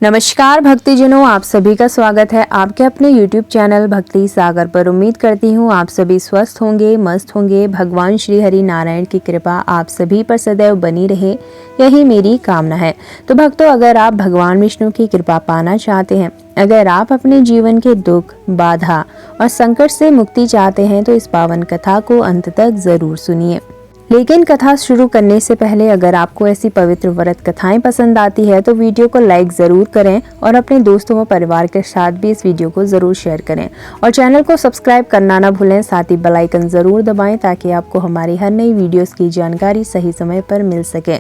नमस्कार भक्तिजनों, आप सभी का स्वागत है आपके अपने YouTube चैनल भक्ति सागर पर। उम्मीद करती हूँ आप सभी स्वस्थ होंगे, मस्त होंगे। भगवान श्री हरि नारायण की कृपा आप सभी पर सदैव बनी रहे, यही मेरी कामना है। तो भक्तों, अगर आप भगवान विष्णु की कृपा पाना चाहते हैं, अगर आप अपने जीवन के दुख, बाधा और संकट से मुक्ति चाहते हैं, तो इस पावन कथा को अंत तक जरूर सुनिए। लेकिन कथा शुरू करने से पहले अगर आपको ऐसी पवित्र व्रत कथाएं पसंद आती है तो वीडियो को लाइक ज़रूर करें और अपने दोस्तों व परिवार के साथ भी इस वीडियो को ज़रूर शेयर करें और चैनल को सब्सक्राइब करना ना भूलें। साथ ही बेल आइकन ज़रूर दबाएं ताकि आपको हमारी हर नई वीडियोस की जानकारी सही समय पर मिल सके।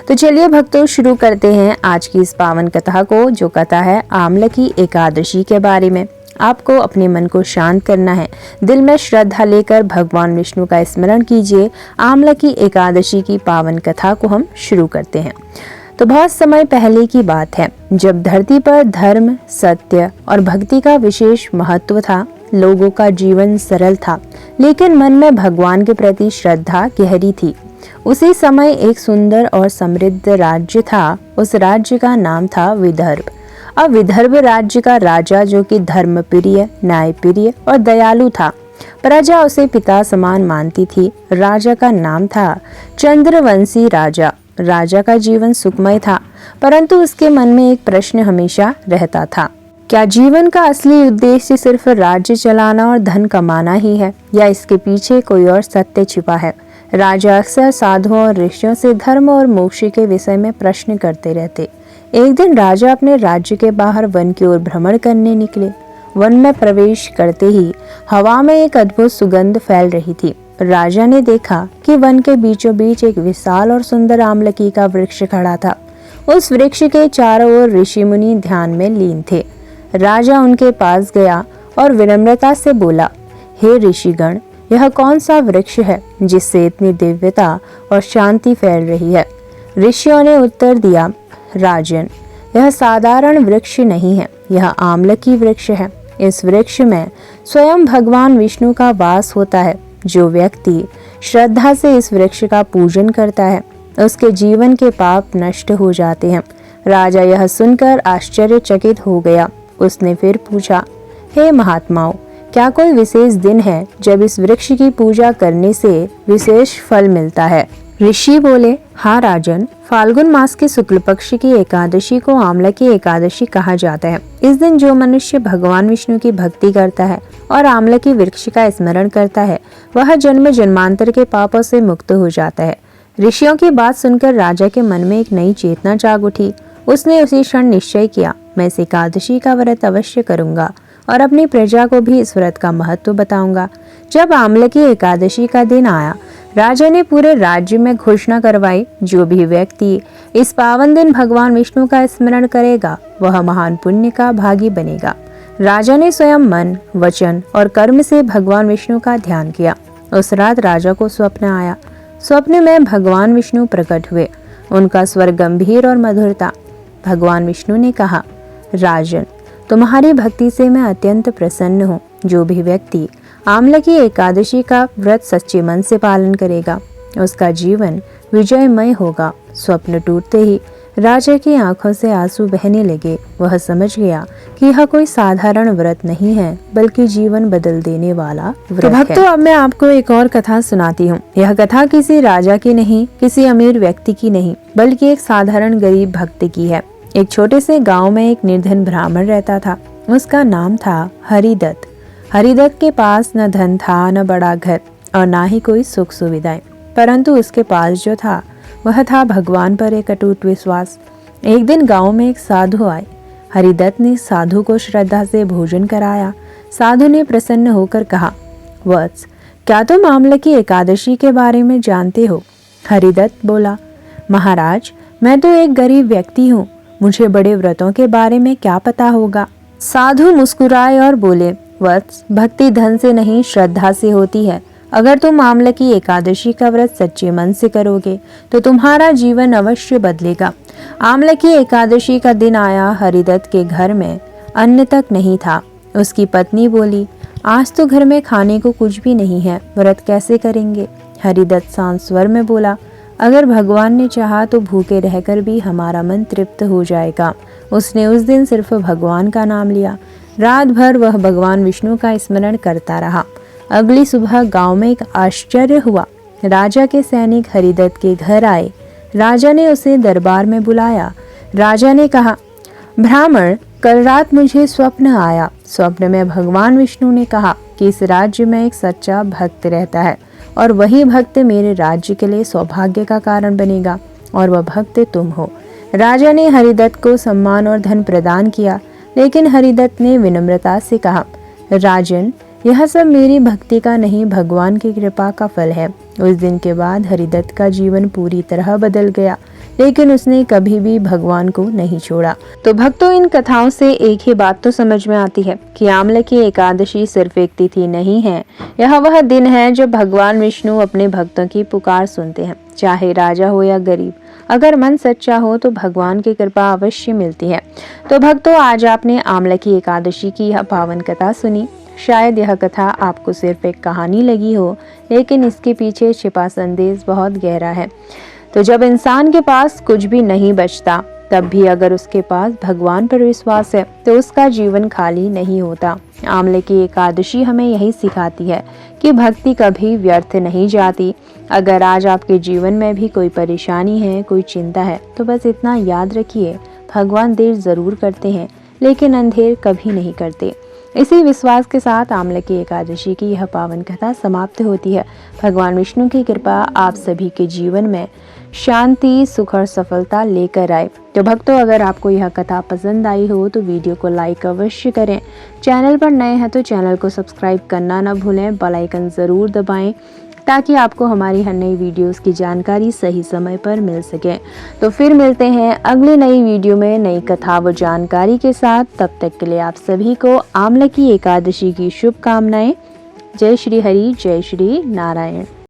तो चलिए भक्तों, शुरू करते हैं आज की इस पावन कथा को, जो कथा है आमलकी एकादशी के बारे में। आपको अपने मन को शांत करना है, दिल में श्रद्धा लेकर भगवान विष्णु का स्मरण कीजिए। आमलकी एकादशी की पावन कथा को हम शुरू करते हैं। तो बहुत समय पहले की बात है, जब धरती पर धर्म, सत्य और भक्ति का विशेष महत्व था। लोगों का जीवन सरल था, लेकिन मन में भगवान के प्रति श्रद्धा गहरी थी। उसी समय एक सुंदर और समृद्ध राज्य था। उस राज्य का नाम था विदर्भ। अब विदर्भ राज्य का राजा, जो कि धर्मप्रिय, न्यायप्रिय और दयालु था, प्रजा उसे पिता समान मानती थी। राजा का नाम था चंद्रवंशी राजा। राजा का जीवन सुखमय था, परंतु उसके मन में एक प्रश्न हमेशा रहता था। क्या जीवन का असली उद्देश्य सिर्फ राज्य चलाना और धन कमाना ही है, या इसके पीछे कोई और सत्य छिपा है? राजा अक्सर साधुओं और ऋषियों से धर्म और मोक्ष के विषय में प्रश्न करते रहते। एक दिन राजा अपने राज्य के बाहर वन की ओर भ्रमण करने निकले। वन में प्रवेश करते ही हवा में एक अद्भुत सुगंध फैल रही थी। राजा ने देखा कि वन के बीचों बीच एक विशाल और सुंदर आमलकी का वृक्ष खड़ा था। उस वृक्ष के चारों ओर ऋषि मुनि ध्यान में लीन थे। राजा उनके पास गया और विनम्रता से बोला, हे ऋषिगण, यह कौन सा वृक्ष है जिससे इतनी दिव्यता और शांति फैल रही है? ऋषियों ने उत्तर दिया, राजन, यह साधारण वृक्ष नहीं है, यह आमलकी वृक्ष है। इस वृक्ष में स्वयं भगवान विष्णु का वास होता है। जो व्यक्ति श्रद्धा से इस वृक्ष का पूजन करता है, उसके जीवन के पाप नष्ट हो जाते हैं। राजा यह सुनकर आश्चर्यचकित हो गया। उसने फिर पूछा, हे महात्माओं, क्या कोई विशेष दिन है जब इस वृक्ष की पूजा करने से विशेष फल मिलता है? ऋषि बोले, हाँ राजन, फाल्गुन मास के शुक्ल पक्ष की एकादशी को आमलकी एकादशी कहा जाता है। इस दिन जो मनुष्य भगवान विष्णु की भक्ति करता है और आमलकी वृक्ष का स्मरण करता है, वह जन्म जन्मांतर के पापों से मुक्त हो जाता है। ऋषियों की बात सुनकर राजा के मन में एक नई चेतना जाग उठी। उसने उसी क्षण निश्चय किया, मैं इस एकादशी का व्रत अवश्य करूंगा और अपनी प्रजा को भी इस व्रत का महत्व बताऊंगा। जब आमलकी एकादशी का दिन आया, राजा ने पूरे राज्य में घोषणा करवाई, जो भी व्यक्ति इस पावन दिन भगवान विष्णु का स्मरण करेगा, वह महान पुण्य का भागी बनेगा। राजा ने स्वयं मन, वचन और कर्म से भगवान विष्णु का ध्यान किया। उस रात राजा को स्वप्न आया। स्वप्न में भगवान विष्णु प्रकट हुए। उनका स्वर गंभीर और मधुर था। भगवान विष्णु ने कहा, राजन, तुम्हारी भक्ति से मैं अत्यंत प्रसन्न हूँ। जो भी व्यक्ति आमलकी एकादशी का व्रत सच्चे मन से पालन करेगा, उसका जीवन विजयमय होगा। स्वप्न टूटते ही राजा की आंखों से आंसू बहने लगे। वह समझ गया कि यह कोई साधारण व्रत नहीं है, बल्कि जीवन बदल देने वाला व्रत है। तो भक्तों, अब मैं आपको एक और कथा सुनाती हूँ। यह कथा किसी राजा की नहीं, किसी अमीर व्यक्ति की नहीं, बल्कि एक साधारण गरीब भक्त की है। एक छोटे से गाँव में एक निर्धन ब्राह्मण रहता था। उसका नाम था हरिदत्त। हरिदत्त के पास न धन था, न बड़ा घर और ना ही कोई सुख सुविधाएं, परंतु उसके पास जो था वह था भगवान पर एक अटूट विश्वास। एक दिन गांव में एक साधु आए। हरिदत्त ने साधु को श्रद्धा से भोजन कराया। साधु ने प्रसन्न होकर कहा, वत्स, क्या तुम आमलकी एकादशी के बारे में जानते हो? हरिदत्त बोला, महाराज, मैं तो एक गरीब व्यक्ति हूँ, मुझे बड़े व्रतों के बारे में क्या पता होगा। साधु मुस्कुराए और बोले, वत्स, भक्ति धन से नहीं, श्रद्धा से होती है। अगर तुम आमलकी एकादशी का व्रत सच्चे मन से करोगे तो तुम्हारा जीवन अवश्य बदलेगा। आमलकी एकादशी का दिन आया। हरिदत्त के घर में अन्न तक नहीं था। उसकी पत्नी बोली, आज तो घर में खाने को कुछ भी नहीं है, व्रत कैसे करेंगे? हरिदत्त शांत स्वर में बोला, अगर भगवान ने चाहा तो भूखे रहकर भी हमारा मन तृप्त हो जाएगा। उसने उस दिन सिर्फ भगवान का नाम लिया। रात भर वह भगवान विष्णु का स्मरण करता रहा। अगली सुबह गांव में एक आश्चर्य हुआ। राजा के सैनिक हरिदत्त के घर आए। राजा ने उसे दरबार में बुलाया। राजा ने कहा, ब्राह्मण, कल रात मुझे स्वप्न आया। स्वप्न में भगवान विष्णु ने कहा कि इस राज्य में एक सच्चा भक्त रहता है और वही भक्त मेरे राज्य के लिए सौभाग्य का कारण बनेगा और वह भक्त तुम हो। राजा ने हरिदत्त को सम्मान और धन प्रदान किया, लेकिन हरिदत्त ने विनम्रता से कहा, राजन, यह सब मेरी भक्ति का नहीं, भगवान की कृपा का फल है। उस दिन के बाद हरिदत्त का जीवन पूरी तरह बदल गया, लेकिन उसने कभी भी भगवान को नहीं छोड़ा। तो भक्तों, इन कथाओं से एक ही बात तो समझ में आती है कि आमले की एकादशी सिर्फ एक तिथि नहीं है, यह वह दिन है जब भगवान विष्णु अपने भक्तों की पुकार सुनते हैं, चाहे राजा हो या गरीब। अगर मन सच्चा हो तो भगवान की कृपा अवश्य मिलती है। तो भक्तों, आज आपने आमले की एकादशी की यह पावन कथा सुनी। शायद यह कथा आपको सिर्फ एक कहानी लगी हो, लेकिन इसके पीछे छिपा संदेश बहुत गहरा है। तो जब इंसान के पास कुछ भी नहीं बचता, तब भी अगर उसके पास भगवान पर विश्वास है तो उसका जीवन खाली नहीं होता। आमले की एकादशी हमें यही सिखाती है कि भक्ति कभी व्यर्थ नहीं जाती। अगर आज आपके जीवन में भी कोई परेशानी है, कोई चिंता है, तो बस इतना याद रखिए, भगवान देर जरूर करते हैं, लेकिन अंधेर कभी नहीं करते। इसी विश्वास के साथ आमले की एकादशी की यह पावन कथा समाप्त होती है। भगवान विष्णु की कृपा आप सभी के जीवन में शांति, सुख और सफलता लेकर आए। तो भक्तों, अगर आपको यह कथा पसंद आई हो तो वीडियो को लाइक अवश्य करें। चैनल पर नए हैं तो चैनल को सब्सक्राइब करना न भूलें, बेल आइकन ज़रूर दबाएं ताकि आपको हमारी हर नई वीडियोस की जानकारी सही समय पर मिल सके। तो फिर मिलते हैं अगली नई वीडियो में नई कथा व जानकारी के साथ। तब तक के लिए आप सभी को आमले की एकादशी की शुभकामनाएं। जय श्री हरि, जय श्री नारायण।